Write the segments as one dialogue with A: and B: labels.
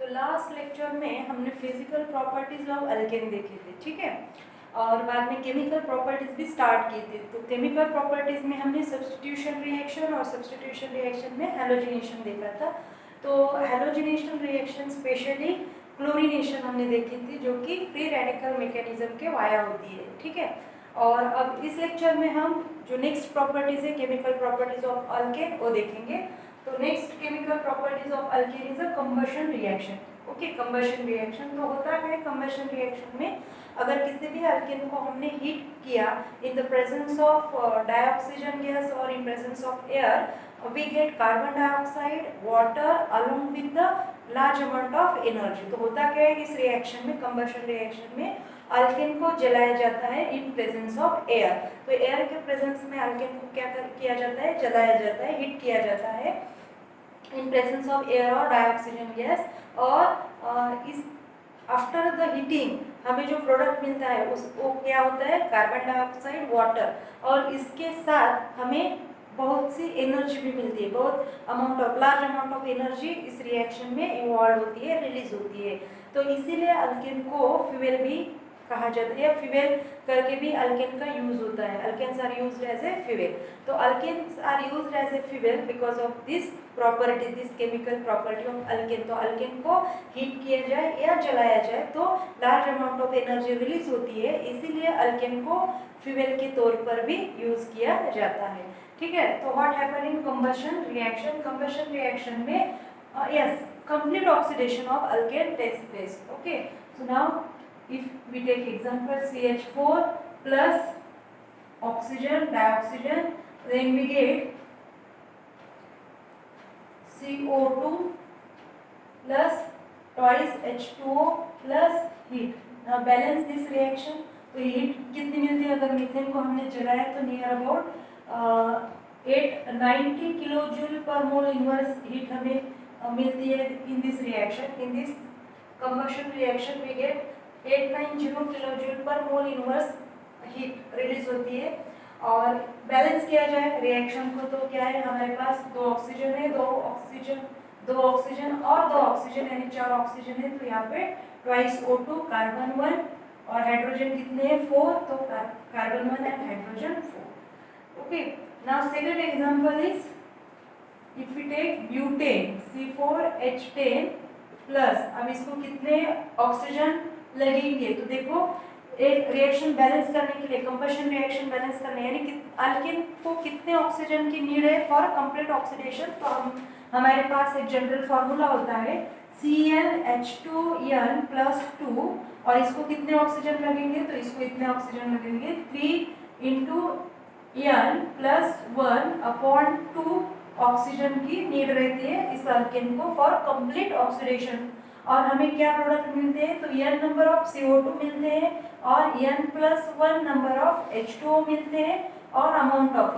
A: तो last lecture में हमने फिजिकल प्रॉपर्टीज ऑफ अल्केन देखे थे, ठीक है, और बाद में केमिकल प्रॉपर्टीज भी स्टार्ट की थी। तो केमिकल प्रॉपर्टीज में हमने सब्स्टिट्यूशन रिएक्शन और सब्स्टिट्यूशन रिएक्शन में हैलोजिनेशन देखा था। तो हैलोजिनेशन रिएक्शन स्पेशली क्लोरीनेशन हमने देखी थी, जो कि फ्री रेडिकल मैकेनिज्म के वाया होती है, ठीक है। और अब इस लेक्चर में हम जो नेक्स्ट प्रॉपर्टीज है केमिकल प्रॉपर्टीज ऑफ अल्केन वो देखेंगे। तो next chemical properties of alkane is a combustion reaction. Okay, combustion reaction तो होता है कंबशन रिएक्शन में अगर किसी भी अल्केन को हमने हीट किया in the presence of dioxygen gas और in presence of air, we get carbon dioxide, water along with the large amount of energy। तो होता क्या है इस रिएक्शन में, कंबशन रिएक्शन में अल्केन को जलाया जाता है इन प्रेजेंस ऑफ एयर। तो एयर के प्रेजेंस में अल्केन को क्या किया जाता है, जलाया जाता है, हीट किया जाता है इन प्रेजेंस ऑफ एयर और डाइऑक्सीजन गैस। और इस आफ्टर द हीटिंग हमें जो प्रोडक्ट मिलता है उस वो क्या होता है, कार्बन डाइऑक्साइड, वाटर, और इसके साथ हमें बहुत सी एनर्जी भी मिलती है, बहुत लार्ज अमाउंट ऑफ एनर्जी इस रिएक्शन में इवॉल्व होती है, रिलीज होती है। तो इसीलिए अल्केन को फ्यूल भी कहा जाता है, या फ्यूल करके भी अल्केन का यूज होता है। Alkanes are used as a fuel. तो alkanes are used as a fuel because of this property, this chemical property of alkane. तो अल्केन को हीट किया जाए या जलाया जाए तो large amount of energy release होती है, इसीलिए अल्केन को फ्यूल के तौर पर भी यूज किया जाता है, ठीक है। तो what happen in combustion reaction, combustion reaction में yes complete oxidation of alkane takes place. Okay, so now if we take example CH4 plus oxygen, dioxygen, then we get CO2 plus twice H2O plus heat. Now balance this reaction. तो heat कितनी मिलती है अगर methane को हमने जलाया तो near about 890 kilojoule per mole inverse heat हमें मिलती है in this reaction. In this combustion reaction we get 890 kilojoule per mole inverse heat release होती है। और बैलेंस किया जाए रिएक्शन को तो क्या है, हमारे पास दो ऑक्सीजन है, दो ऑक्सीजन और दो ऑक्सीजन यानी 4 ऑक्सीजन है। तो यहाँ पे ट्वाइस O2 कार्बन 1 और हाइड्रोजन कितने हैं 4, तो carbon 1 and hydrogen 4। Okay, now second example is if we take butane C4H10 plus, अब इसको कितने ऑक्सीजन लगेंगे, तो देखो एक रिएक्शन बैलेंस करने के लिए, कंबशन रिएक्शन बैलेंस करने यानी कि अल्केन को कितने ऑक्सीजन की नीड है फॉर कंप्लीट ऑक्सीडेशन। तो हमारे पास एक जनरल फार्मूला होता है CnH2n प्लस 2, और इसको कितने ऑक्सीजन लगेंगे, तो इसको इतने ऑक्सीजन लगेंगे 3 into n plus 1 upon 2 oxygen की नीड रहती है इस अल्केन को फॉर कंप्लीट ऑक्सीडेशन। और हमें क्या प्रोडक्ट मिलते हैं, तो n नंबर ऑफ CO2 मिलते हैं और n plus 1 number of H2O मिलते हैं और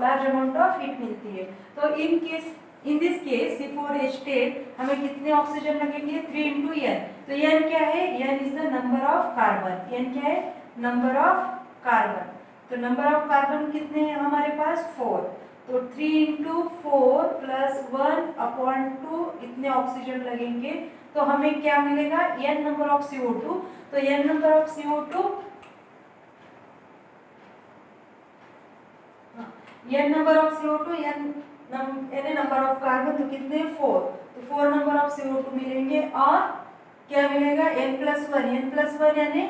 A: लार्ज अमाउंट ऑफ हीट मिलती है। तो इन दिस केस C4H10 हमें कितने ऑक्सीजन लगेंगे 3 इंटू n। तो n क्या है, n is the number of carbon, n क्या है, नंबर ऑफ कार्बन। तो नंबर ऑफ कार्बन कितने हैं हमारे पास 4, तो 3 इंटू 4 प्लस 1 अपॉन 2 इतने ऑक्सीजन लगेंगे। तो हमें क्या मिलेगा, n नंबर ऑफ CO2। तो n number of CO2 n number of CO2 n number of carbon, तो कितने 4, तो 4 नंबर ऑफ CO2 मिलेंगे और क्या मिलेगा n प्लस 1 यानी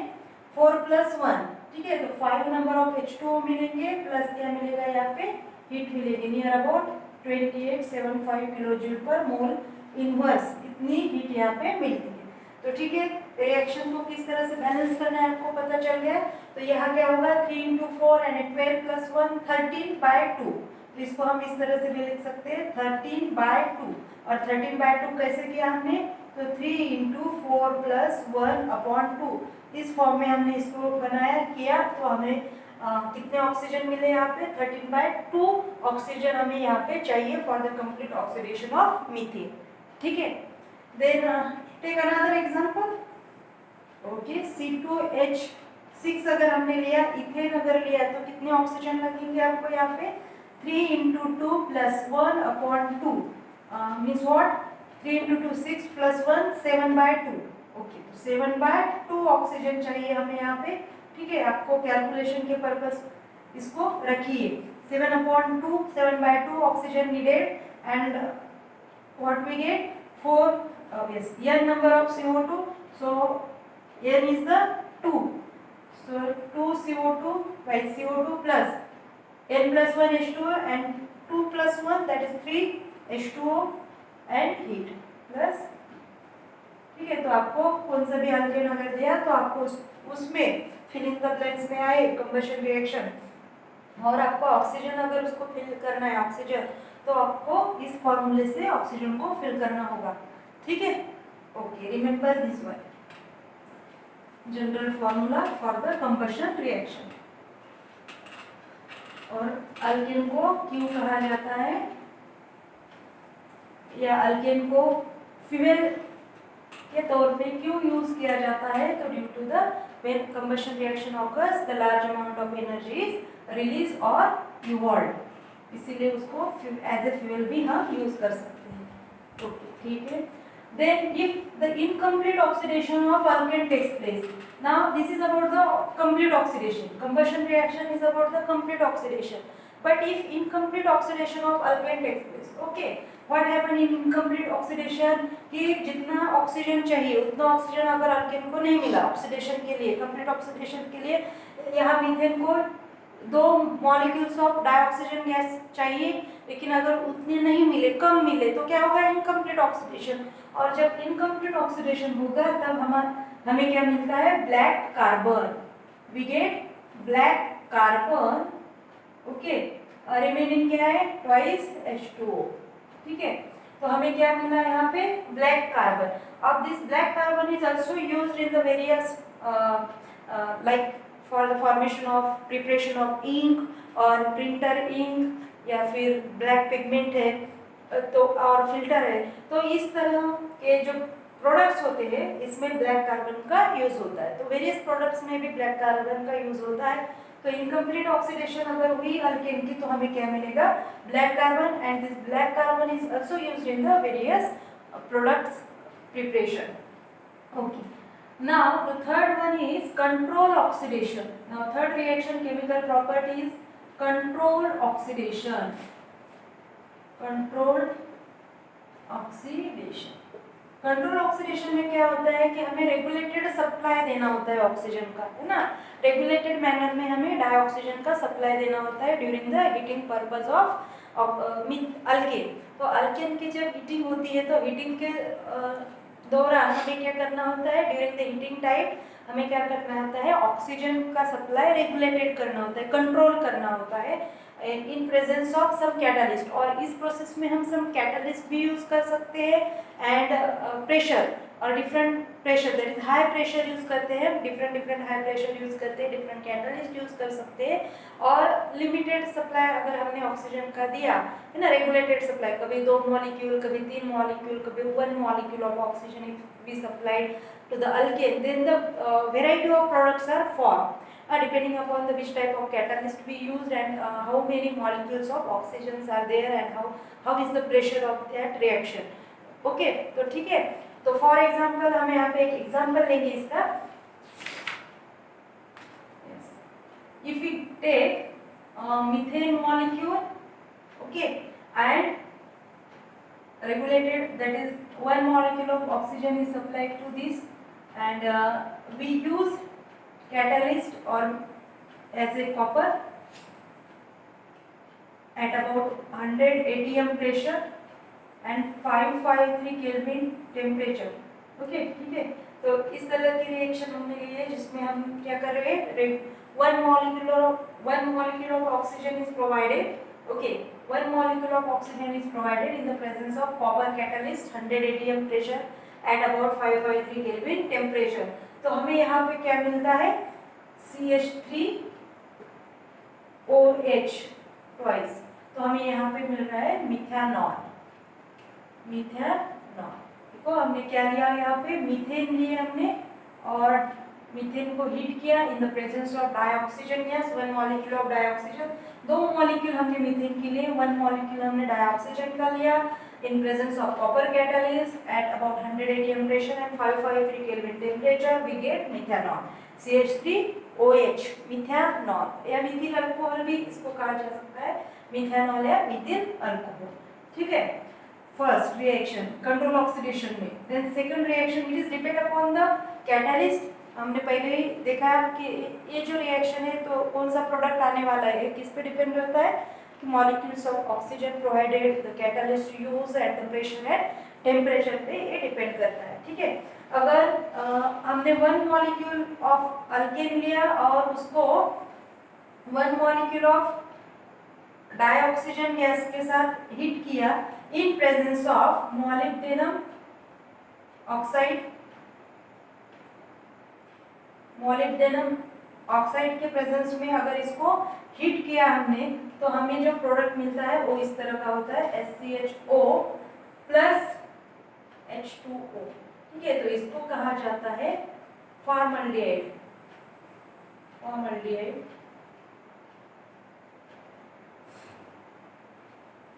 A: 4 प्लस 1, ठीक है। तो 5 नंबर ऑफ H2O मिलेंगे प्लस क्या मिलेगा यहाँ पे हीट मिलेगी near about 2875 kilo joule per mole inverse, इतनी हीट यहाँ पे मिलती है। तो ठीक है, रिएक्शन को किस तरह से बैलेंस करना है आपको पता चल गया। तो यहाँ क्या होगा 3 इंटू 4 एंड 12 प्लस 1 13/2। तो इसको हम इस तरह से भी लिख सकते हैं 13/2। और 13/2 कैसे किया हमने, तो 3 इंटू 4 प्लस 1 अपॉन 2 इस फॉर्म में हमने इसको बनाया किया। तो हमें कितने ऑक्सीजन मिले यहाँ पे 13/2 ऑक्सीजन हमें यहाँ पे चाहिए for the complete oxidation of methane, ठीक है। Then take another example. Okay, C2H6 अगर हमने लिया, इथेन अगर लिया तो कितने ऑक्सीजन लगेंगे आपको यहाँ पे 3 into 2 plus 1 upon 2 means what 3 into 2 6 plus 1 7/2। Okay, तो 7/2 ऑक्सीजन चाहिए हमें यहाँ पे। ठीक है, आपको कैलकुलेशन के पर्पस इसको रखिए। 7/2 7/2 oxygen needed and what we get 4 yes n number of CO2, so n is the 2, so 2 CO2 by CO2 plus n plus 1 H2O and 2 plus 1 that is 3 H2O and heat plus। ठीक है, तो आपको कौन सा भी alkane अगर दिया तो आपको उसमें फिलिंग द ब्लैंक्स में आए कंबशन रिएक्शन, और आपको ऑक्सीजन अगर उसको फिल करना है ऑक्सीजन, तो आपको इस फॉर्मूले से ऑक्सीजन को फिल करना होगा। ठीक है, okay, remember this one general formula for the combustion reaction. और अल्केन को क्यों कहा जाता है, या अल्केन को फ्यूल के तौर पे क्यों यूज किया जाता है, तो due to the when combustion reaction occurs the large amount of energy is release और इवॉल्व, इसीलिए उसको एज ए फ्यूल भी हम यूज कर सकते हैं। ओके, ठीक है। Then if the incomplete oxidation of alkane takes place, now this is about the complete oxidation, combustion reaction is about the complete oxidation, but if incomplete oxidation of alkane takes place, okay, what happen in incomplete oxidation, कि जितना oxygen चाहिए उतना oxygen अगर alkane को नहीं मिला oxidation के लिए, कंप्लीट ऑक्सीडेशन के लिए, यहाँ मीथेन को 2 मॉलिक्यूल्स ऑफ डाइऑक्सीजन गैस चाहिए, लेकिन अगर उतने नहीं मिले, कम मिले, तो क्या होगा, इनकम्प्लीट ऑक्सीडेशन। और जब इनकम्प्लीट ऑक्सीडेशन होगा तब हमें क्या मिलता है, black carbon, we get black carbon. Okay, remaining क्या है, ट्वाइस H2O। ठीक है, तो हमें क्या मिला यहाँ पे, ब्लैक कार्बन। अब this black carbon is also used in the various like for the formation of preparation of ink और प्रिंटर इंक, या फिर ब्लैक पिगमेंट है तो और फिल्टर है, तो इस तरह के जो प्रोडक्ट्स होते हैं इसमें ब्लैक कार्बन का यूज होता है। तो वेरियस प्रोडक्ट्स में भी ब्लैक कार्बन का यूज होता है। तो इनकम्प्लीट ऑक्सीडेशन अगर हुई अल्केन की तो हमें क्या मिलेगा, black carbon, and this black carbon is also used in the various products preparation. Okay, now the third one is control oxidation. Now third reaction chemical property is controlled oxidation. Controlled oxidation. Control oxidation में क्या होता है कि हमें regulated supply देना होता है oxygen का, है ना, रेगुलेटेड मैनर में हमें डाइऑक्सीजन का सप्लाई देना होता है during the heating purpose of alkane. तो अल्केन की जब हीटिंग होती है तो हीटिंग के दौरान हमें क्या करना होता है, ड्यूरिंग द हीटिंग टाइम हमें क्या करना होता है, ऑक्सीजन का सप्लाई रेगुलेटेड करना होता है, कंट्रोल करना होता है in presence of some catalyst. और इस प्रोसेस में हम सम कैटलिस्ट भी यूज कर सकते हैं, एंड प्रेशर और different pressure, that is high pressure use करते हैं, डिफरेंट हाई प्रेशर यूज करते हैं, डिफरेंट कैटलिस्ट यूज कर सकते हैं। और लिमिटेड सप्लाई अगर हमने ऑक्सीजन का दिया है ना, रेगुलेटेड सप्लाई, कभी 2 मॉलिक्यूल, कभी 3 मॉलिक्यूल, कभी 1 molecule of oxygen if we supplied to the alkane, then the variety of products are formed depending upon the which type of catalyst we used, and how many molecules of oxygens are there, and how is the pressure of that reaction. Okay, तो ठीक है, तो for example हम यहाँ पे एक example लेंगे इसका। If we take methane molecule, okay, and regulated, that is 1 molecule of oxygen is supplied to this, and we use catalyst or as a copper at about 100 atm pressure and 553 Kelvin temperature. Okay, ठीक है, तो इस तरह की reaction हमने ली है जिसमें हम क्या कर रहे हैं, 1 molecule of oxygen is provided. Okay, 1 molecule of oxygen is provided in the presence of copper catalyst, 100 atm pressure at about 553 Kelvin temperature. तो हमें यहाँ पे क्या मिलता है, CH3OH ट्वाइस, तो हमें यहाँ पे मिल रहा है मिथेनॉल। देखो हमने क्या लिया, यहाँ पे मीथेन लिए हमने, और मीथेन को हीट किया in the presence of dioxygen gas, 1 molecule of dioxygen, 2 molecule हमने मीथेन के लिए, 1 मॉलिक्यूल हमने डाइऑक्सीजन का लिया, in presence of copper catalyst at about 180 m pressure and 553 Kelvin temperature we get methanol CH3OH methanol या Mithil alcohol भी इसको कहा जा सकता है मिथेनॉल या मिथिल अल्कोहल ठीक है फर्स्ट रिएक्शन कंट्रोल ऑक्सीडेशन में then second reaction it is depend upon the catalyst हमने पहले ही देखा कि ये जो रिएक्शन है तो कौन सा प्रोडक्ट आने वाला है किस पे डिपेंड रहता है कि molecules of oxygen provided the catalyst use at the pressure and temperature पे ये डिपेंड करता है ठीक है अगर हमने वन मॉलिक्यूल ऑफ अल्केन लिया और उसको one molecule of dioxygen gas के साथ हीट किया इन प्रेजेंस ऑफ मोलिब्डेनम ऑक्साइड के प्रेजेंस में अगर इसको हीट किया हमने तो हमें जो प्रोडक्ट मिलता है वो इस तरह का होता है SCHO प्लस H2O ठीक है तो इसको कहा जाता है फॉर्मल्डिहाइड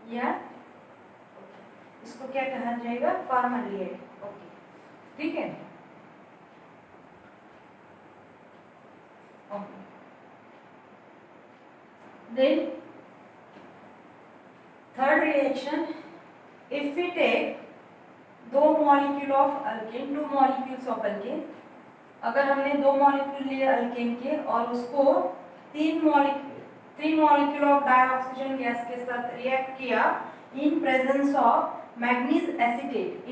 A: या इसको क्या कहा जाएगा फॉर्मल्डिहाइड ओके ठीक है then third reaction if we take दो molecule of alkane two molecules of alkane अगर हमने दो मॉलिक्यूल लिए अल्केन के और उसको तीन मॉलिक्यूल ऑफ डाइऑक्सीजन गैस के साथ रिएक्ट किया इन presence of manganese acetate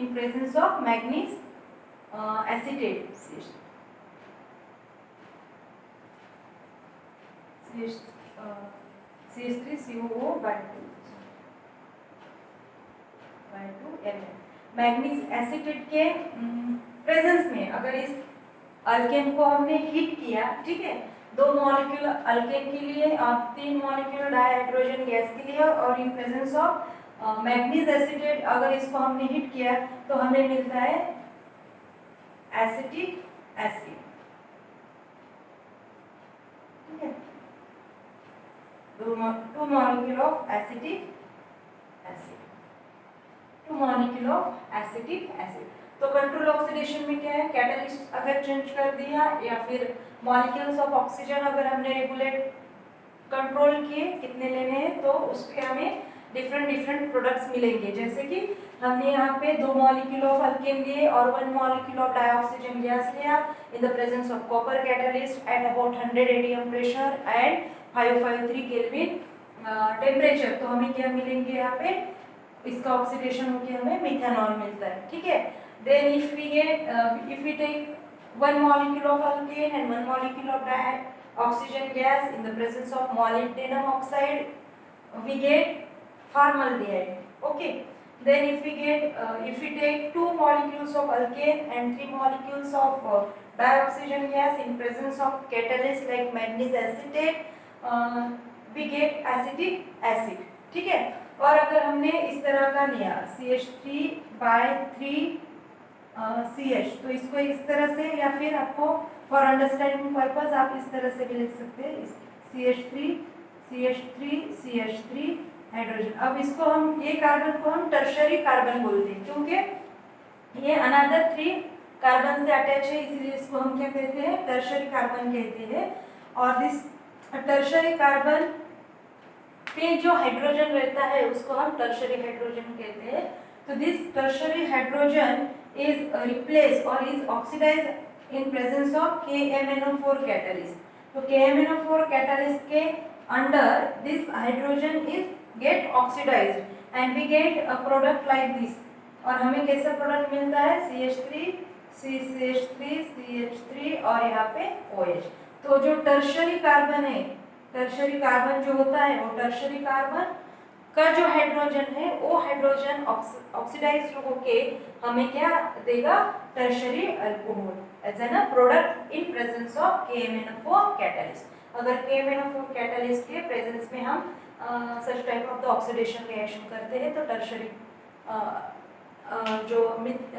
A: CH3COO by 2 Mn manganese acetate के प्रेजेंस में अगर इस अल्केन को हमने हीट किया ठीक है दो मॉलिक्यूल अल्केन के लिए और तीन मॉलिक्यूल डाइहाइड्रोजन गैस के लिए और in presence of manganese acetate अगर इसको हमने हीट किया तो हमें मिलता है एसिटिक एसिड ठीक है two molecule of acetic acid तो कंट्रोल ऑक्सीडेशन में क्या है कैटलिस्ट अगर चेंज कर दिया या फिर मॉलिक्यूल्स ऑफ ऑक्सीजन अगर हमने रेगुलेट कंट्रोल किए कितने लेने हैं तो उसके हमें डिफरेंट प्रोडक्ट्स मिलेंगे जैसे कि हमने यहाँ पे दो मॉलिक्यूल ऑफ अल्केन लिए और one molecule of dioxygen gas लिया in the presence of copper catalyst at about 180 m pressure and 553 kelvin temperature तो हमें क्या मिलेंगे यहाँ पे इसका ऑक्सीडेशन होकर हमें मिथेनॉल मिलता है ठीक है then if we take one molecule of alkane and one molecule of oxygen gas in the presence of molybdenum oxide we get formaldehyde okay then if we take two molecules of alkane and three molecules of dioxygen gas in presence of catalyst like manganese acetate we get acetic acid ठीक है और अगर हमने इस तरह का लिया CH3/3 CH तो इसको इस तरह से या फिर आपको फॉर अंडरस्टैंडिंग पर्पस आप इस तरह से भी लिख सकते हैं CH3 हाइड्रोजन अब इसको हम ये कार्बन को हम टर्शरी कार्बन बोलते हैं क्योंकि ये अनदर 3 कार्बन से अटैच है इसलिए इसको हम क्या कहते हैं टर्शरी कार्बन कहते हैं और दिस टर्शरी कार्बन पे जो हाइड्रोजन रहता है उसको हम टर्शरी हाइड्रोजन कहते हैं तो this tertiary hydrogen is replace और is oxidize in presence of KMnO4 catalyst तो KMnO4 कैटलिस्ट के under this hydrogen is get oxidized and we get a product like this और हमें कैसा प्रोडक्ट मिलता है CH3 और यहाँ पे OH तो जो टर्शरी कार्बन है टर्शरी कार्बन जो होता है वो टर्शरी कार्बन का जो हाइड्रोजन है वो हाइड्रोजन ऑक्सीडाइज्ड होके हमें क्या देगा tertiary alcohol as an product in presence of KMnO4 catalyst अगर KMnO4 कैटलिस्ट के प्रेजेंस में हम such type of the oxidation reaction करते हैं तो टर्शरी जो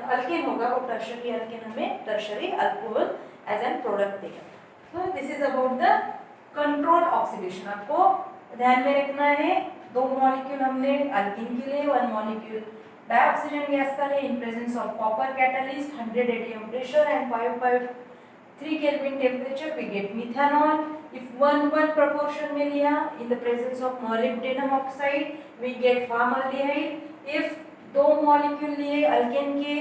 A: अल्केन होगा वो टर्शरी अल्केन हमें tertiary alcohol as an product देगा तो this is about the control oxidation आपको ध्यान में रखना है दो मॉलिक्यूल हमने अल्केन के लिए वन मॉलिक्यूल डाइऑक्सीजन गैस का लिए इन presence of copper catalyst 100 atm pressure and 553 Kelvin temperature we get methanol. If 1:1 proportion में लिया in the presence of molybdenum oxide we get formaldehyde. If दो मॉलिक्यूल लिए alkane के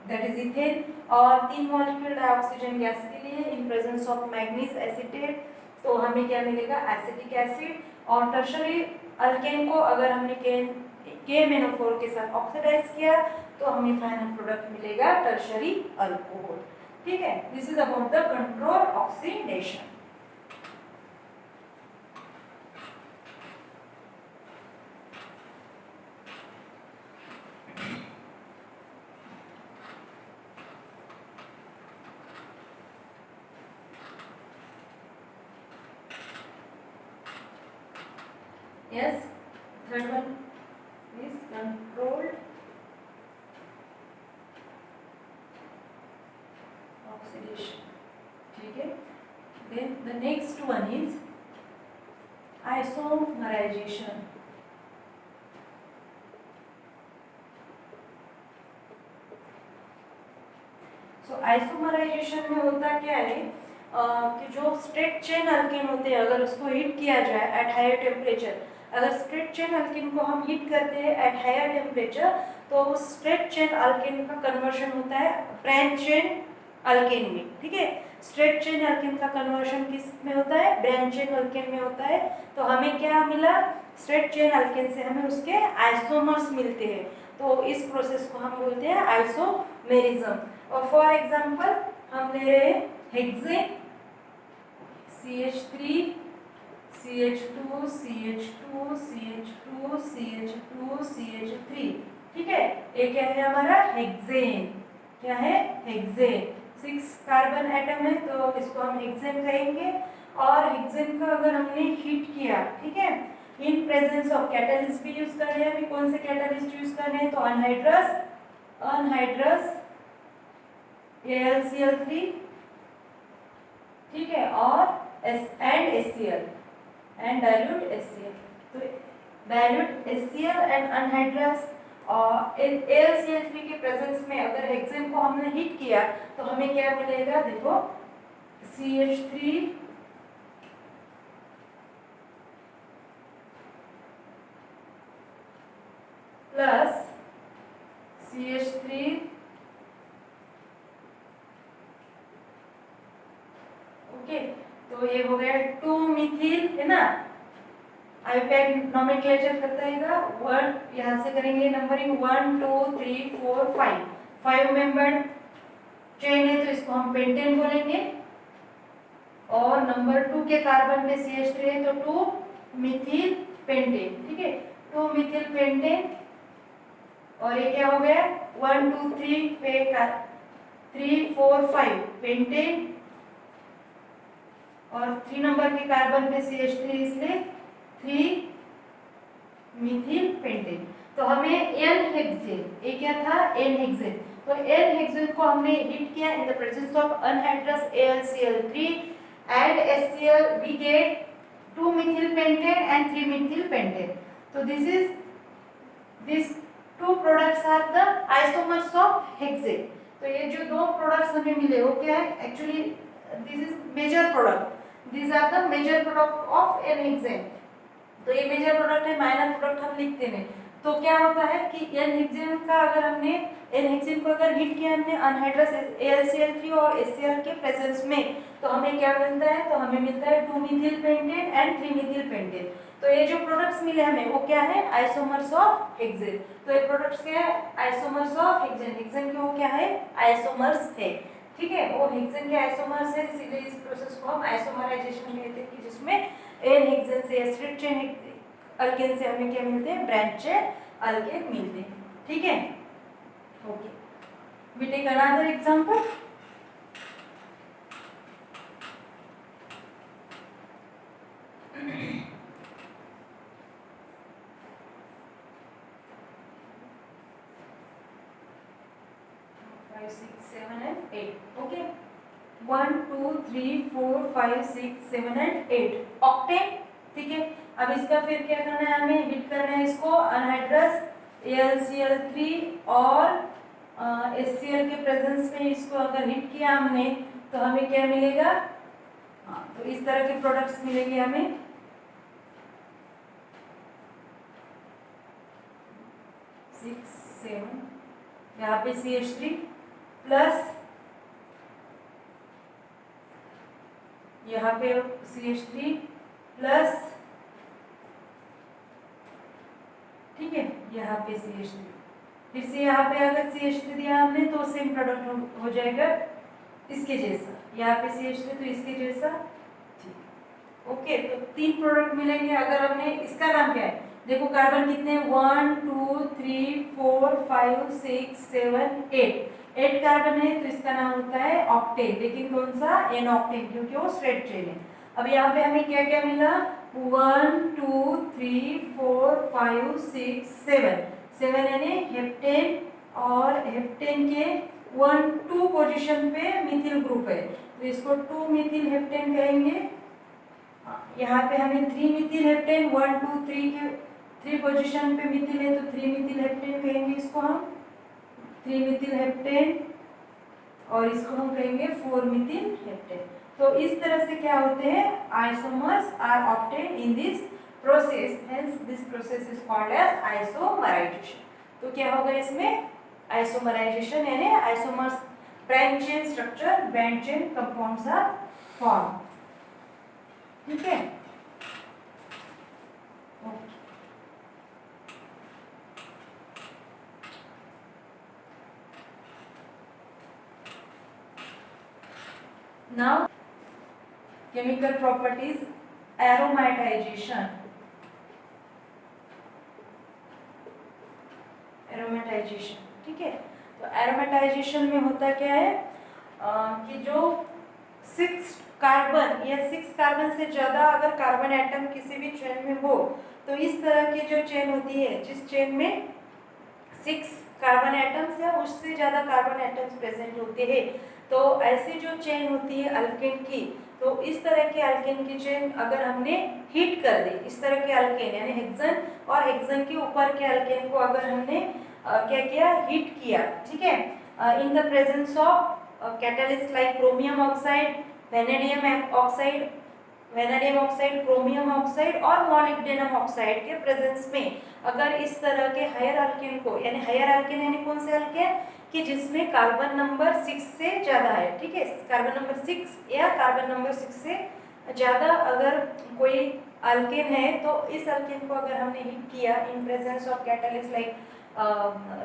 A: that is ethane और 3 molecule dioxygen gas के लिए in presence of manganese acetate तो हमें क्या मिलेगा एसिटिक एसिड. और टर्शरी अल्केन को अगर हमने KMnO4 के साथ ऑक्सीडाइज किया तो हमें फाइनल प्रोडक्ट मिलेगा टर्शरी अल्कोहल. ठीक है, this is about the control oxidation. Yes, third one is controlled oxidation. ठीक है, then the next one is isomerization. So isomerization में होता क्या है कि जो स्ट्रेट चेन अल्केन होते हैं अगर उसको हीट किया जाए एट हायर टेम्परेचर, अगर स्ट्रेट चेन अल्केन को हम हीट करते हैं एट हायर टेम्परेचर तो उस स्ट्रेट चेन अल्केन का कन्वर्शन होता है ब्रांच चेन अल्केन में. ठीक है, स्ट्रेट चेन अल्केन का कन्वर्शन किस में होता है? ब्रांच चेन अल्केन में होता है. तो हमें क्या मिला? स्ट्रेट चेन अल्केन से हमें उसके आइसोमर्स मिलते हैं. तो इस प्रोसेस को हम बोलते हैं आइसोमेरिज्म. और फॉर एग्जांपल हम ले रहे हैं hexane CH3 CH2 CH2 CH2 CH2 CH3. ठीक है, ये क्या है हमारा? हेक्सेन. क्या है? हेक्सेन. 6 कार्बन एटम है तो इसको हम हेक्सेन कहेंगे. और हेक्सेन का अगर हमने हीट किया, ठीक है, इन प्रेजेंस ऑफ कैटलिस्ट भी यूज कर रहे हैं. अभी कौन से कैटलिस्ट यूज कर रहे हैं? तो अनहाइड्रस AlCl3. ठीक है, और and HCl and dilute HCl. तो डाइल्यूट HCl एंड अनहाइड्रस और AlCl3 के प्रेजेंस में अगर हेक्सेन को हमने हीट किया तो हमें क्या मिलेगा? देखो CH3 प्लस CH3 ओके. तो ये हो गया 2 मिथिल है ना. आईपैड नोमेनक्लेचर करता है वन, यहाँ से करेंगे नंबरिंग 1 2 3 4 5. 5 मेंबर्ड चेन है तो इसको हम पेंटेन बोलेंगे. और नंबर 2 के कार्बन में CH3 है तो 2 मिथिल पेंटेन. ठीक है, 2 मिथिल पेंटेन. और ये क्या हो गया? 1 2 3 पे 3 4 5 पेंटेन. और 3 नंबर के कार्बन पे CH3 इसलिए 3 मिथिल पेंटेन. तो हमें N हेक्सेन, ये क्या था? N hexane. तो N हेक्सेन को हमने हीट किया in the presence of anhydrous AlCl3 and HCl. We get 2 methyl pentane and 3 methyl pentane. तो this 2 products are the isomers of hexane. तो ये जो दो प्रोडक्ट्स हमें मिले वो क्या है? Actually this is major product. These are the major product of N-hexane. तो ये मेजर प्रोडक्ट है, माइनर प्रोडक्ट हम लिखते हैं. तो क्या होता है कि N-hexane का अगर हमने N-hexane को अगर हीट किया हमने अनहाइड्रस AlCl3 और HCl के प्रेजेंस में तो हमें क्या मिलता है? तो हमें मिलता है 2 methyl pentane and 3 methyl pentane. तो ये जो प्रोडक्ट्स मिले हमें वो क्या है? Isomers of hexane. तो ये प्रोडक्ट्स क्या है? Isomers of hexane. हेक्सेन के वो क्या है? आइसोमर्स है. ठीक है, वो हेक्सेन के आइसोमर्स है, इसीलिए इस प्रोसेस को हम आइसोमराइजेशन कहते हैं कि जिसमें एन हेक्सेन से स्ट्रेट चेन अल्केन से हमें क्या मिलते हैं? ब्रांच चेन अल्केन मिलते हैं. ठीक है, okay. We take another example. Okay, 1 2 3 4 5 6 7 and 8 octane. ठीक है, अब इसका फिर क्या करना है? हमें हीट करना है इसको अनहाइड्रस AlCl3 और HCl के प्रेजेंस में इसको अगर हिट किया हमने तो हमें क्या मिलेगा? हाँ, तो इस तरह के प्रोडक्ट्स मिलेंगे हमें। 6 7 यहाँ पे CH3 प्लस यहाँ पे CH3 प्लस, ठीक है, यहाँ पे CH3, फिर से यहाँ पे अगर CH3 दिया हमने तो सेम प्रोडक्ट हो जाएगा इसके जैसा, यहाँ पे CH3 तो इसके जैसा, ठीक। ओके, तो 3 प्रोडक्ट मिलेंगे। अगर हमने इसका नाम क्या है, देखो कार्बन कितने 1 2 3 4 5 6 7 8 कार्बन है, तो इसका नाम होता है ऑक्टेन। लेकिन कौन सा? एन ऑक्टेन, क्योंकि वो स्ट्रेट चेन है। अब यहाँ पे हमें क्या क्या मिला? 1 2 3 4 5 6 7 यानी हेप्टेन, और हेप्टेन के 1 2 पोजीशन पे मिथिल ग्रुप है, तो इसको 2 मिथिल हेप्टेन कहेंगे। यहाँ पे हमें 3 मिथिल हेप्टेन 1 2 3 के 3 पोजीशन पे मिथिल है, तो 3 मिथिल हेप्टेन कहेंगे इसको हम 3 मिथिल हेप्टेन, और इसको हम कहेंगे 4 मिथिल हेप्टेन। तो इस तरह से क्या होते हैं? Isomers are obtained in this process, hence this process is called as isomerization. तो क्या होगा इसमें? आइसोमराइजेशन, यानी isomers branch chain structure, band chain compounds are form. ठीक है, now chemical properties, aromatization, ठीक है। तो एरोमेटाइजेशन में होता क्या है कि जो 6 कार्बन या 6 कार्बन से ज़्यादा अगर कार्बन एटम किसी भी चेन में हो, तो इस तरह की जो चेन होती है, जिस चेन में 6 कार्बन एटम्स या उससे ज़्यादा कार्बन एटम्स प्रेजेंट होते हैं, तो ऐसी जो चेन होती है अल्केन की, तो इस तरह के अल्केन की चेन अगर हमने हीट कर दी, इस तरह के अल्केन यानी हेक्सेन और हेक्सेन के ऊपर के अल्केन को अगर हमने क्या किया? हीट किया, ठीक है, इन the presence of catalyst like chromium oxide, vanadium oxide, chromium oxide और मॉलिब्डेनम ऑक्साइड के प्रेजेंस में अगर इस तरह के हायर अल्केन को, यानी हायर अल्केन यानी कौन से अल्केन कि जिसमें कार्बन नंबर 6 से ज़्यादा है, ठीक है, कार्बन नंबर 6 या कार्बन नंबर 6 से ज़्यादा अगर कोई अल्केन है, तो इस अल्केन को अगर हमने हीट किया इन presence of catalyst like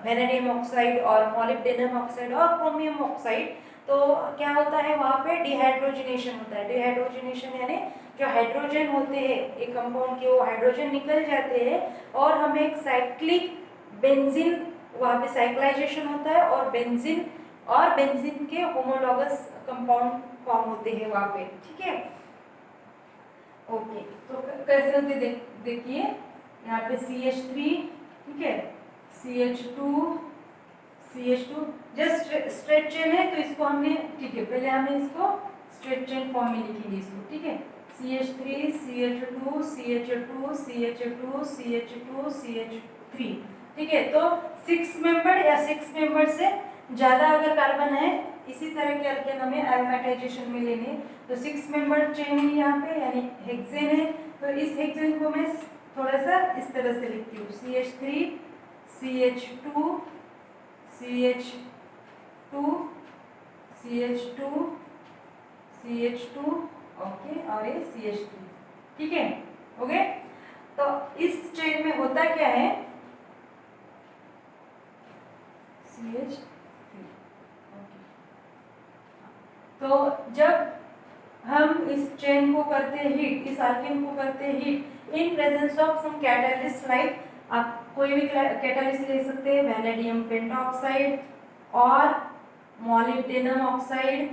A: vanadium oxide और मॉलिब्डेनम ऑक्साइड और क्रोमियम ऑक्साइड, तो क्या होता है? वहाँ पे डिहाइड्रोजनेशन होता है। डिहाइड्रोजनेशन यानी जो हाइड्रोजन होते हैं एक कंपाउंड के, वो हाइड्रोजन निकल जाते हैं और हमें एक साइक्लिक बेंजीन, वहाँ पे साइक्लाइजेशन होता है और बेंजीन के होमोलॉगस कंपाउंड फॉर्म होते हैं वहाँ पे, ठीक है। ओके, तो कैसे होते देखिए, यहाँ पे CH3, ठीक है, CH2 जस्ट स्ट्रेट चेन है, तो इसको हमने, ठीक है, पहले हमने इसको स्ट्रेट चेन फॉर्म में लिखेंगे इसको, ठीक है, CH3 CH2 CH2 CH2 CH2 CH3, ठीक है। तो 6 मेंबर या 6 मेंबर से ज़्यादा अगर कार्बन है, इसी तरह के अल्केन हमें एरोमेटाइजेशन में लेने, तो 6 मेंबर चेन है यहाँ पे, यानी हेक्सेन है, तो इस हेक्सेन को मैं थोड़ा सा इस तरह से लिखती हूँ, CH3 CH2 CH2 CH2 CH2, okay, और ये CH3, ठीक है, ओके। तो इस चेन में होता क्या है? CH3, okay. तो जब हम इस चेन को करते हैं हीट, इस अल्केन को करते हैं heat in presence of some catalyst, like आप कोई भी कैटलिस्ट ले सकते हैं, वैनेडियम पेंटाऑक्साइड और मॉलिब्डेनम ऑक्साइड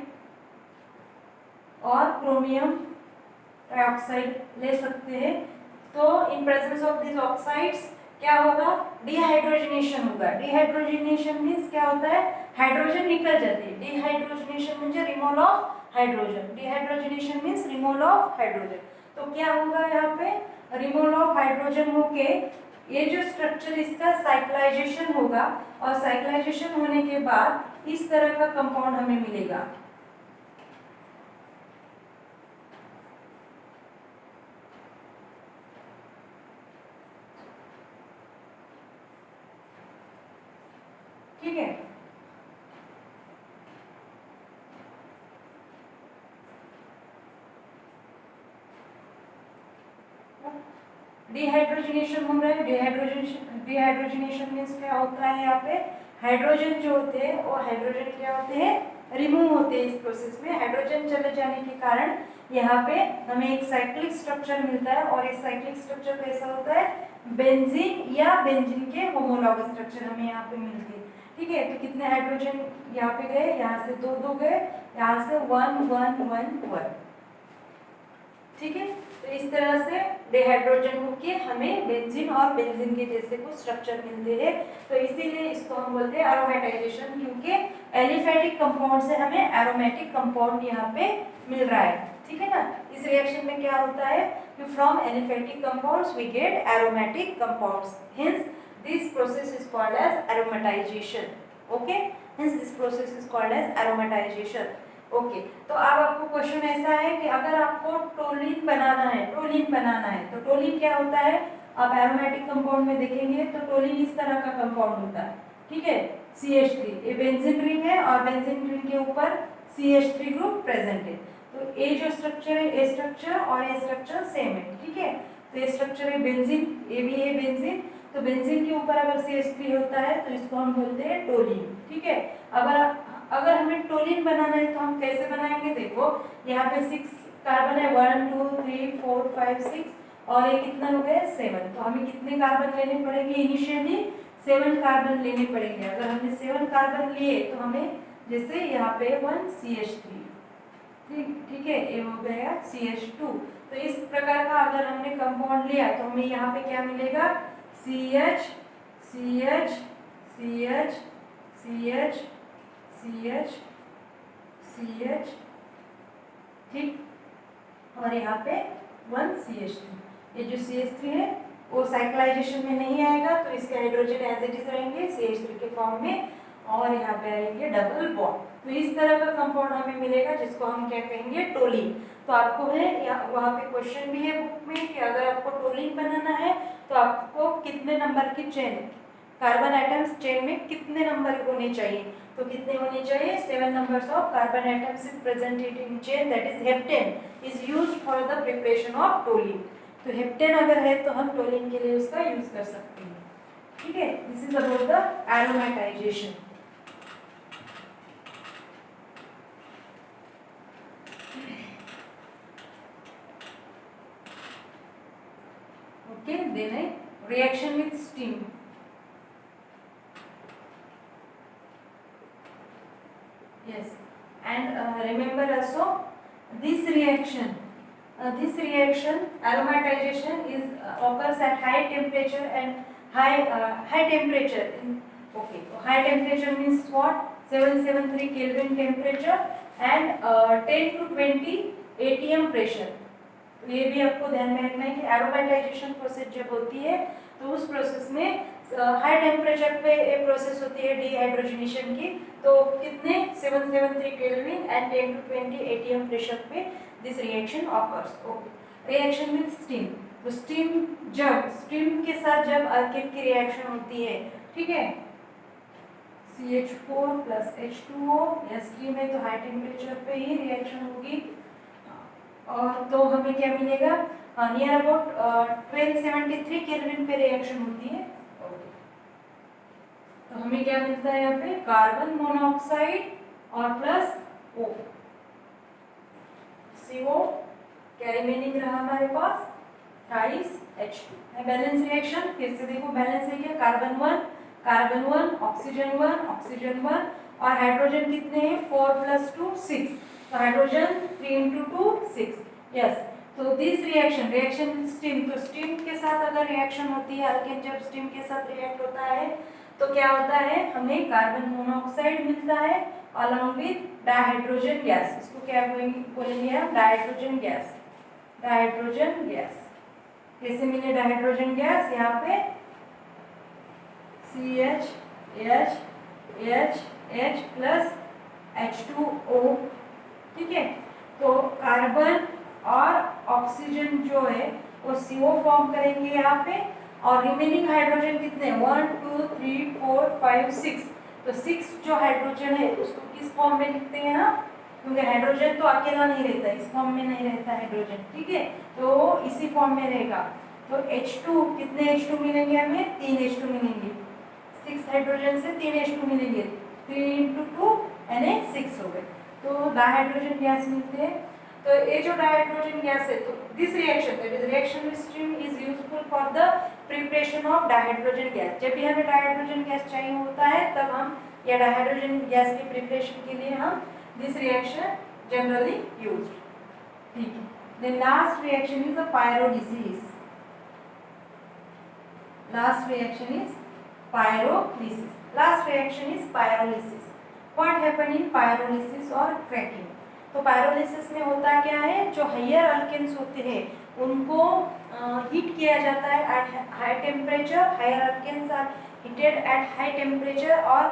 A: और क्रोमियम डाइऑक्साइड ले सकते हैं। तो in presence of this oxides क्या होगा? डिहाइड्रोजनेशन होगा। डिहाइड्रोजनेशन मीन्स क्या होता है? हाइड्रोजन निकल जाते हैं। Dehydrogenation means removal of hydrogen. Dehydrogenation means removal of hydrogen. तो क्या होगा यहाँ पे? रिमूवल ऑफ हाइड्रोजन होके ये जो स्ट्रक्चर इसका साइक्लाइजेशन होगा और साइक्लाइजेशन होने के बाद इस तरह का कंपाउंड हमें मिलेगा। ठीक है, डिहाइड्रोजनेशन हो रहा है। डिहाइड्रोजनेशन मीन्स क्या होता है, यहाँ पे हाइड्रोजन जो होते हैं वो हाइड्रोजन क्या होते हैं, रिमूव होते हैं इस प्रोसेस में। हाइड्रोजन चले जाने के कारण यहाँ पे हमें एक साइक्लिक स्ट्रक्चर मिलता है और इस साइक्लिक स्ट्रक्चर कैसा होता है, बेंजीन या बेंजीन के होमोलॉगस स्ट्रक्चर हमें यहाँ पे मिलते हैं। ठीक है, तो कितने हाइड्रोजन यहाँ पे गए, यहाँ से दो दो गए, यहाँ से 1 1 1 1। ठीक है, तो इस तरह से डिहाइड्रोजन होके हमें बेंजीन और बेंजीन के जैसे कुछ स्ट्रक्चर मिलते हैं। तो इसीलिए इसको हम बोलते हैं एरोमेटाइजेशन, क्योंकि एलिफेटिक कंपाउंड से हमें एरोमेटिक कंपाउंड यहाँ पे मिल रहा है। ठीक है ना, इस रिएक्शन में क्या होता है कि from aliphatic compounds we get aromatic compounds, hence this process is called as aromatization. Okay, hence this process is called as aromatization. Okay, तो अब आपको क्वेश्चन ऐसा है कि अगर आपको टोलिन बनाना है, तो टोलिन क्या होता है, आप एरोमेटिक कंपाउंड में देखेंगे तो टोलिन इस तरह का कंपाउंड होता है। ठीक है, CH3, ये बेंजीन रिंग है और बेंजीन रिंग के ऊपर CH3 ग्रुप प्रेजेंट है। तो ये जो स्ट्रक्चर है, ये स्ट्रक्चर और ये स्ट्रक्चर सेम है। ठीक है, तो ये स्ट्रक्चर है बेंजीन, ये भी है बेंजीन। तो बेंजीन के ऊपर अगर CH3 होता है तो इसको हम बोलते हैं टोलिन। ठीक है, अगर हमें टोलिन बनाना है तो हम कैसे बनाएंगे, देखो यहाँ पे 6 कार्बन है, 1 2 3 4 5 6 और ये कितना हो गया 7। तो हमें कितने कार्बन लेने पड़ेंगे, इनिशियली 7 कार्बन लेने पड़ेंगे। अगर हमने 7 कार्बन लिए तो हमें जैसे यहाँ पे 1 CH3, ठीक है, ये हो गया CH2। तो इस प्रकार का अगर हमने कंपाउंड लिया तो हमें यहाँ पे क्या मिलेगा, CH CH CH CH CH CH, ठीक, और यहाँ पे 1 CH3। ये जो CH3 है वो साइक्लाइजेशन में नहीं आएगा तो इसके हाइड्रोजन एज इट इज रहेंगे CH3 के फॉर्म में और यहाँ पे आएंगे डबल बॉन्ड। तो इस तरह का कंपाउंड हमें मिलेगा जिसको हम क्या कहेंगे, टोलिन। तो आपको है वहाँ पे क्वेश्चन भी है बुक में कि अगर आपको टोलिन बनाना है तो आपको कितने नंबर की चेन, कार्बन एटम्स चेन में कितने नंबर होने चाहिए, तो कितने होने चाहिए, 7 numbers of carbon atoms is presented in chain, that is heptane is used for the preparation of toluene. तो हेप्टेन अगर है तो हम टोलिन के लिए उसका यूज कर सकते हैं। ठीक है, this is about the aromatisation. Okay, then a reaction with steam. Yes, and remember also this reaction aromatization is occurs at high temperature and high temperature. Okay, so high temperature means what, 773 Kelvin temperature and 10 to 20 atm pressure। तो ये भी आपको ध्यान में रखना है कि aromatisation process जब होती है तो उस प्रोसेस में हाई टेम्परेचर पे ये प्रोसेस होती है डिहाइड्रोजनेशन की। तो कितने, 773 kelvin and 10 to 20 atm pressure पे this reaction occurs. Okay, reaction with steam. तो स्टीम के साथ जब अल्केन की रिएक्शन होती है, ठीक है, CH4 plus H2O, या स्टीम है तो हाई टेम्परेचर पे ही रिएक्शन होगी और तो हमें क्या मिलेगा, नियर अबाउट 1273 केल्विन पे रिएक्शन होती है। तो हमें क्या मिलता है यहाँ पे, कार्बन मोनोऑक्साइड और प्लस O, CO, क्या रिमेनिंग रहा हमारे पास, थ्राइस H2 है। बैलेंस रिएक्शन फिर से देखो, बैलेंस है क्या, कार्बन 1 ऑक्सीजन 1 ऑक्सीजन 1 और हाइड्रोजन कितने हैं, 4 + 2 6। तो हाइड्रोजन 3 × 2 6। यस, तो दिस रिएक्शन स्टीम, तो स्टीम के साथ अगर रिएक्शन होती है, अल्केन जब स्टीम के साथ रिएक्ट होता है तो क्या होता है, हमें कार्बन मोनोऑक्साइड मिलता है अलॉन्ग विद डाइहाइड्रोजन गैस। इसको क्या बोलेंगे हम, डाइहाइड्रोजन गैस। कैसे मिले डाइहाइड्रोजन गैस, यहाँ पे CH प्लस H2O, ठीक है। तो कार्बन और ऑक्सीजन जो है वो CO फॉर्म करेंगे यहाँ पे, और रिमेनिंग हाइड्रोजन कितने 1 2 3 4 5 6, तो 6 जो हाइड्रोजन है उसको किस फॉर्म में लिखते हैं हम, क्योंकि हाइड्रोजन तो अकेला नहीं रहता, इस फॉर्म में नहीं रहता हाइड्रोजन, ठीक है, तो इसी फॉर्म में रहेगा। तो H2 कितने H2 मिलेंगे हमें, 3 H2 मिलेंगे, 6 हाइड्रोजन से 3 H2 मिलेंगे, 3 × 2 यानी 6 हो गए, तो डाइहाइड्रोजन गैस मिलते हैं। तो ये जो डाइहाइड्रोजन गैस है, तो this reaction that is reaction stream is useful for the preparation of dihydrogen gas. जब भी हमें डाइहाइड्रोजन गैस चाहिए होता है तब हम या डाइहाइड्रोजन गैस के प्रिपरेशन के लिए हम दिस रिएक्शन जनरली यूज्ड, ठीक है। Then last reaction is the pyrolysis. Last reaction is pyrolysis. Last reaction is pyrolysis. What happen in pyrolysis or cracking? तो pyrolysis में होता क्या है, जो हायर अल्केन्स होते हैं उनको हीट किया जाता है at high temperature. Higher alkanes are heated at high temperature, और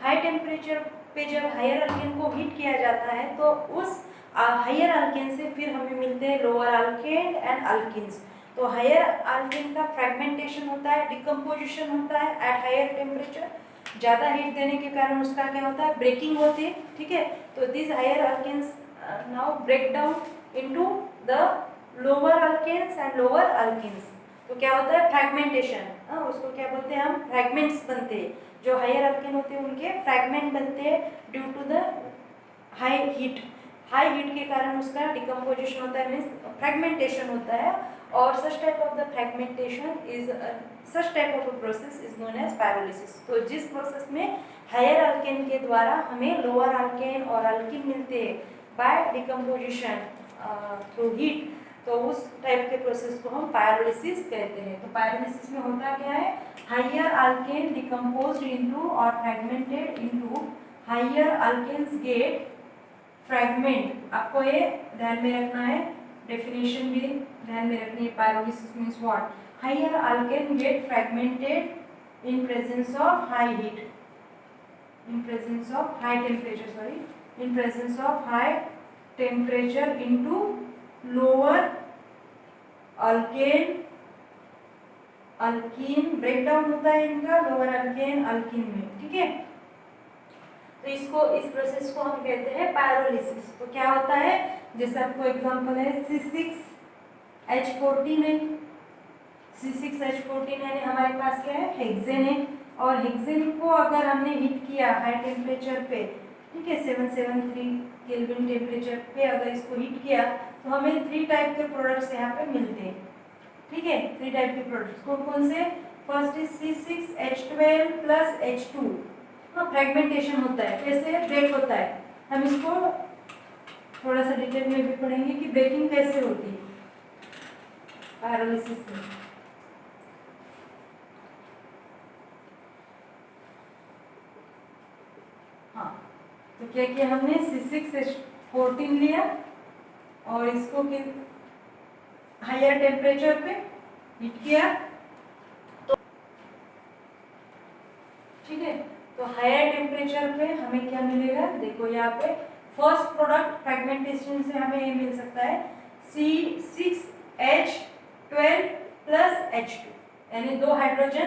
A: हाई टेम्परेचर पे जब हायर अल्केन को हीट किया जाता है तो उस हायर अल्केन से फिर हमें मिलते हैं लोअर अल्केन एंड अल्किन्स। तो हायर अल्केन का फ्रेगमेंटेशन होता है, डिकम्पोजिशन होता है एट हायर टेम्परेचर। ज़्यादा हीट देने के कारण उसका क्या होता है, ब्रेकिंग होती है, ठीक है। तो this higher alkanes now break down into the lower alkanes and lower alkenes. तो क्या होता है, फ्रैगमेंटेशन, उसको क्या बोलते हैं हम, फ्रैगमेंट्स बनते हैं। जो हायर अल्केन होते हैं उनके फ्रैगमेंट बनते हैं due to the high heat. High heat के कारण उसका डिकम्पोजिशन होता है, मीन्स फ्रैगमेंटेशन होता है, और such type of the fragmentation is such type of a process is known as pyrolysis। तो जिस प्रोसेस में हायर अल्केन के द्वारा हमें लोअर अल्केन और अल्किन मिलते हैं बाय डिकम्पोजिशन थ्रू हीट, तो उस टाइप के प्रोसेस को हम पायरोलिसिस कहते हैं। तो पायरोलिसिस में होता क्या है, हायर अल्केन डिकम्पोज्ड इनटू और fragmented into higher alkanes get fragment. आपको ये ध्यान में रखना है, डेफिनेशन भी ध्यान में रखनी है। Pyrolysis means what, higher alkane get fragmented in presence of high heat, in presence of high temperature, sorry, in presence of high temperature into lower alkane alkene. Break down होता है इनका लोअर अल्केन अल्कीन में, ठीक है। तो इसको, इस process को हम कहते हैं पायरोलिसिस। तो क्या होता है, जैसे आपको एग्जांपल है C6H14 है, C6H14 यानी हमारे पास क्या है, हेक्सेन है, और हेक्सेन को अगर हमने हीट किया हाई टेम्परेचर पे, ठीक है, 773 केल्विन टेम्परेचर पे अगर इसको हीट किया तो हमें 3 टाइप के प्रोडक्ट्स यहाँ पे मिलते हैं, ठीक है। 3 टाइप के प्रोडक्ट्स कौन कौन से, first is C6H12 plus H2। हाँ, फ्रेगमेंटेशन होता है, कैसे ब्रेक होता है, हम इसको थोड़ा सा डिटेल में भी पढ़ेंगे कि ब्रेकिंग कैसे होती है पायरोलिसिस में। हाँ, तो क्या किया हमने, C6H14 लिया और इसको फिर हायर टेम्परेचर पे हीट किया, तो ठीक है। तो हायर टेम्परेचर पे हमें क्या मिलेगा, देखो यहाँ पे फर्स्ट प्रोडक्ट फ्रेगमेंटेशन से हमें ये मिल सकता है C6H12 प्लस H2, यानी 2 हाइड्रोजन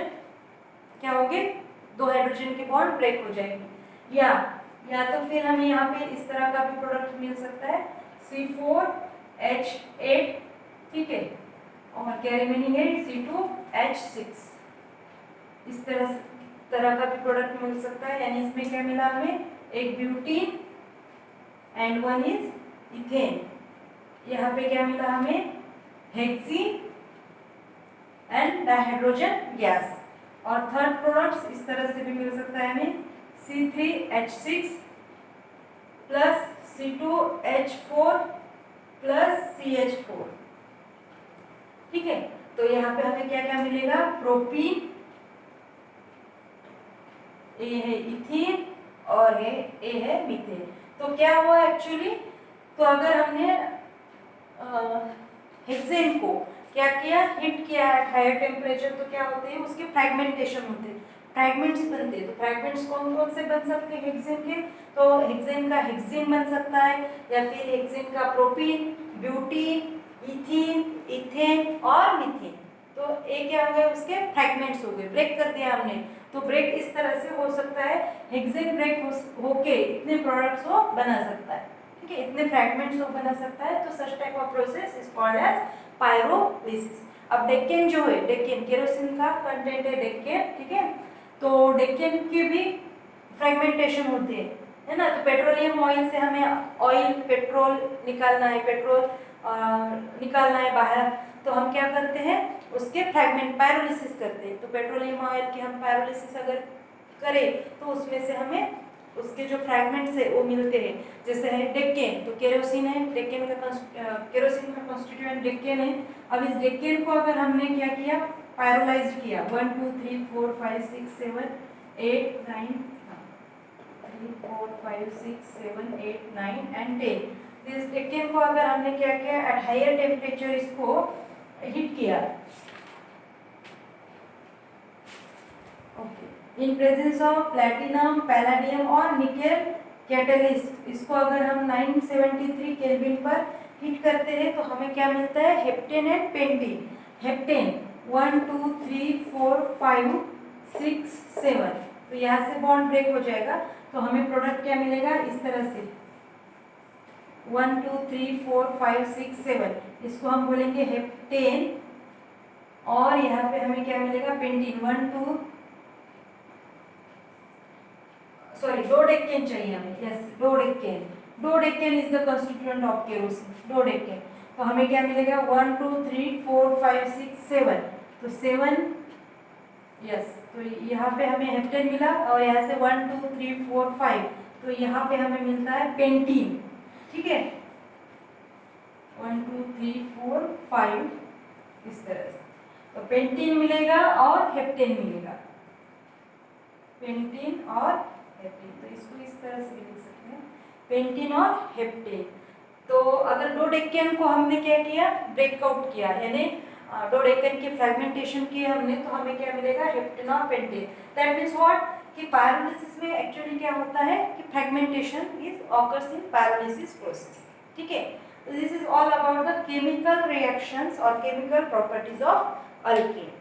A: क्या हो गए, 2 हाइड्रोजन के बॉन्ड ब्रेक हो जाएंगे। या तो फिर हमें यहाँ पे इस तरह का भी प्रोडक्ट मिल सकता है C4H8, ठीक है, और क्या रिमेनिंग है C2H6, इस तरह का भी प्रोडक्ट मिल सकता है। यानी इसमें क्या मिला हमें, एक butene and one is ethane. यहाँ पे क्या मिला हमें, हेक्सीन एंड डाइहाइड्रोजन गैस। और थर्ड प्रोडक्ट्स इस तरह से भी मिल सकता है हमें C3H6 plus C2H4 plus CH4, ठीक है। तो यहाँ पे हमें क्या क्या मिलेगा, प्रोपीन, ए है इथीन और ए है मीथेन। तो क्या हुआ एक्चुअली, तो अगर हमने हेक्सेन को क्या किया, हीट किया एट हायर टेम्परेचर, तो क्या होते हैं उसके फ्रैगमेंटेशन होते हैं। फ्रैगमेंट्स बनते हैं। तो फ्रैगमेंट्स कौन कौन से बन सकते हैं हेक्सेन के? तो हेक्सेन का हेक्सेन बन सकता है, या फिर हेक्सेन का प्रोपीन, ब्यूटीन, इथीन, इथेन और मीथेन। तो ये क्या हो गए, उसके फ्रैगमेंट्स हो गए, ब्रेक कर दिया हमने। तो ब्रेक इस तरह से हो सकता है, हेक्सेन ब्रेक होके इतने प्रोडक्ट्स को बना सकता है, ठीक है, इतने फ्रैगमेंट्स को बना सकता है। तो such type of process is called as pyrolysis. अब डेक्केन जो है, डेक्केन केरोसिन का कंटेंट है डेक्केन, ठीक है, तो डेक्केन की भी फ्रेगमेंटेशन होती है ना। तो पेट्रोलियम ऑयल से हमें ऑयल पेट्रोल निकालना है, पेट्रोल निकालना है बाहर, तो हम क्या करते हैं, उसके फ्रैगमेंट पायरोलिसिस करते हैं। तो पेट्रोलियम ऑयल की हम पायरोलिसिस अगर करें तो उसमें से हमें उसके जो फ्रैगमेंट्स है वो मिलते हैं। जैसे है डेक्केन, तो केरोसिन है, डेक्केन का केरोसिन का कॉन्स्टिट्यूएंट डेक्केन है। अब इस डेक्केन को अगर हमने क्या किया, पायरोलाइज किया, 1 2 3 4 5 6 7 8 9 3 4 5 6 7 8 9 एंड 10। इस डेक्केन को अगर हमने क्या किया, एट हायर टेम्परेचर इसको हीट किया, इन प्रेजेंस ऑफ प्लैटिनम, पैलाडियम और निकेल कैटलिस्ट, इसको अगर हम 973 केल्विन पर हीट करते हैं तो हमें क्या मिलता है, हेप्टेन एंड पेंटीन। हेप्टेन 1 2 3 4 5 6 7, तो यहाँ से बॉन्ड ब्रेक हो जाएगा, तो हमें प्रोडक्ट क्या मिलेगा, इस तरह से 1 2 3 4 5 6 7, इसको हम बोलेंगे हेप्टेन। और यहाँ पे हमें क्या मिलेगा, पेंटीन 1 2 सॉरी डोडेकेन चाहिए हमें, yes dodecane. Dodecane is the constituent of kerosene, dodecane. तो हमें क्या मिलेगा, 1 2 3 4 5 6 7, तो 7, यस, तो यहाँ पे हमें हेप्टेन मिला, और यहाँ से 1 2 3 4 5, तो यहाँ पे हमें मिलता है पेंटीन, ठीक है, 1 2 3 4 5 इस तरह से, तो पेंटीन मिलेगा और हेप्टेन मिलेगा, पेंटीन और हेप्टेन। तो इसको इस तरह से भी लिख सकते हैं, पेंटीन और हेप्टेन। तो अगर डोडेकेन को हमने क्या किया, ब्रेकआउट किया, यानी डोडेकेन की फ्रेगमेंटेशन की हमने, तो हमें क्या मिलेगा, हेप्टेन और पेंटीन। दैट मीन्स व्हाट, कि पायरोलिसिस में एक्चुअली क्या होता है कि fragmentation is occurs in pyrolysis process, ठीक है। तो this is all about the chemical reactions और केमिकल प्रॉपर्टीज ऑफ अल्केन।